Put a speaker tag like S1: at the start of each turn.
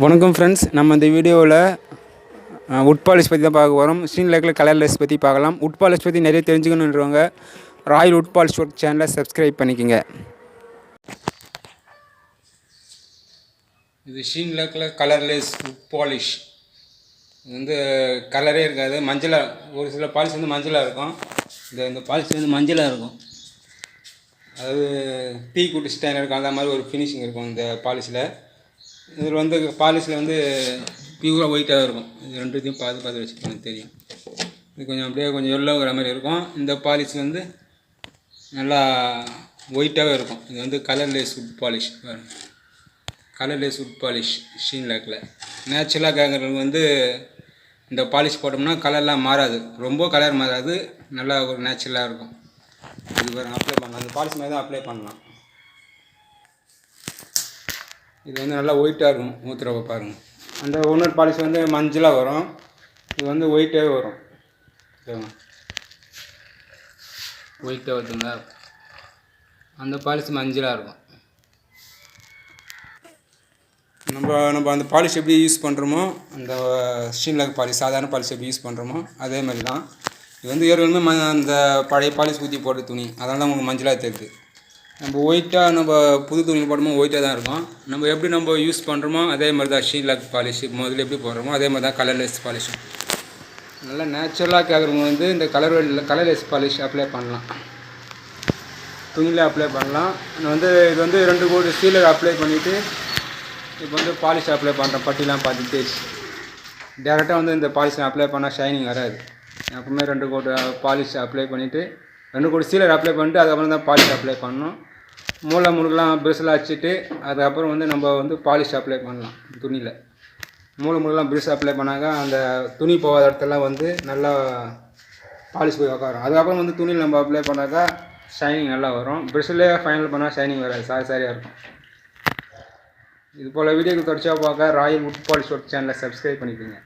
S1: வணக்கம் ஃப்ரெண்ட்ஸ், நம்ம இந்த வீடியோவில் உட் பாலிஷ் பற்றி தான் பார்க்க போகிறோம். ஷீன்லாக்கில் கலர்லெஸ் பற்றி பார்க்கலாம். உட் பாலிஷ் பற்றி நிறைய தெரிஞ்சுக்கணுன்றவங்க ராயல் உட் பாலிஷ் ஒர்க் சேனலை சப்ஸ்கிரைப் பண்ணிக்கோங்க. இது ஷீன்லாக்கில் கலர்லெஸ் உட் பாலிஷ். இது வந்து கலரே இருக்காது, மஞ்சளாக. ஒரு சில பாலிஷ் வந்து மஞ்சளாக இருக்கும். இந்த பாலிஷ் வந்து மஞ்சளாக இருக்கும். அதாவது டீ குட்டி ஸ்டைல் இருக்கும், அந்த மாதிரி ஒரு ஃபினிஷிங் இருக்கும் இந்த பாலிஷில். இதில் வந்து பாலிஷில் வந்து பியூராக ஒயிட்டாக இருக்கும். இது ரெண்டுத்தையும் பார்த்து வச்சுக்கோங்க, தெரியும். இது கொஞ்சம் அப்படியே கொஞ்சம் எல்லோங்கிற மாதிரி இருக்கும். இந்த பாலிஷ் வந்து நல்லா ஒயிட்டாகவே இருக்கும். இது வந்து கலர்லெஸ் உட் பாலிஷ். கலர்லெஸ் உட் பாலிஷ் ஷீன்லாக்கில் நேச்சுரலாக கேட்குறவங்க வந்து இந்த பாலிஷ் போட்டோம்னா கலர்லாம் மாறாது, ரொம்ப கலர் மாறாது, நல்லா ஒரு நேச்சுரலாக இருக்கும். இது அப்ளை பண்ணலாம், அந்த பாலிஷ் மாதிரி தான் அப்ளை பண்ணலாம். இது வந்து நல்லா ஒயிட்டாக இருக்கும். ஊற்றுறப்ப பாருங்கள், அந்த ஒன்னொரு பாலிஷ் வந்து மஞ்சளாக வரும், இது வந்து ஒயிட்டாகவே வரும். ஒயிட்டாக வருதுங்களா? அந்த பாலிஷ் மஞ்சளாக இருக்கும். நம்ம அந்த பாலிஷ் எப்படி யூஸ் பண்ணுறோமோ, அந்த ஷீன்லாக் பாலிஷ் சாதாரண பாலிஷ் எப்படி யூஸ் பண்ணுறோமோ அதே மாதிரி தான். இது வந்து ஏற்கனவே அந்த பழைய பாலிஷ் ஊற்றி போட்ட துணி, அதனால தான் உங்களுக்கு மஞ்சளாக தெரியுது. நம்ம ஒயிட்டாக நம்ம புது துணி போடுமோ ஒயிட்டாக தான் இருக்கும். நம்ம எப்படி நம்ம யூஸ் பண்ணுறோமோ அதே மாதிரி தான் ஷீன்லாக் பாலிஷ் முதல்ல எப்படி போடுறோமோ அதே மாதிரி தான் கலர்லெஸ் பாலிஷும். நல்லா நேச்சுரலாக கேட்குறவங்க வந்து இந்த கலர்லெஸ் பாலிஷ் அப்ளை பண்ணலாம், துணியில் அப்ளை பண்ணலாம். இது வந்து 2 கோடி சீலர் அப்ளை பண்ணிவிட்டு இப்போ வந்து பாலிஷ் அப்ளை பண்ணுறேன். பட்டிலாம் பார்த்து தேய்ச்சி டேரெக்டாக வந்து இந்த பாலிஷ் அப்ளை பண்ணால் ஷைனிங் வராது. எப்பவுமே 2 கோடி பாலிஷ் அப்ளை பண்ணிவிட்டு 2 கோடி சீலர் அப்ளை பண்ணிட்டு அதுக்கப்புறம் தான் பாலிஷ் அப்ளை பண்ணணும். மூளை முழுக்கெலாம் ப்ரெஷ்ஷில் வச்சுட்டு அதுக்கப்புறம் வந்து நம்ம வந்து பாலிஷ் அப்ளை பண்ணலாம். துணியில் மூளை முழுக்கெலாம் ப்ரெஷ் அப்ளை பண்ணாங்க அந்த துணி போகாத இடத்துலாம் வந்து நல்லா பாலிஷ் போய் உட்காரும். அதுக்கப்புறம் வந்து துணியில் நம்ம அப்ளை பண்ணாக்கா ஷைனிங் நல்லா வரும். ப்ரெஷ்ஷில் ஃபைனல் பண்ணால் ஷைனிங் வராது, சாரியாக இருக்கும். இது போல் வீடியோக்கு தொடர்ச்சியாக பார்க்க ராயல் உட் பாலிஷ் ஒர்க் சேனலை சப்ஸ்கிரைப் பண்ணிக்கோங்க.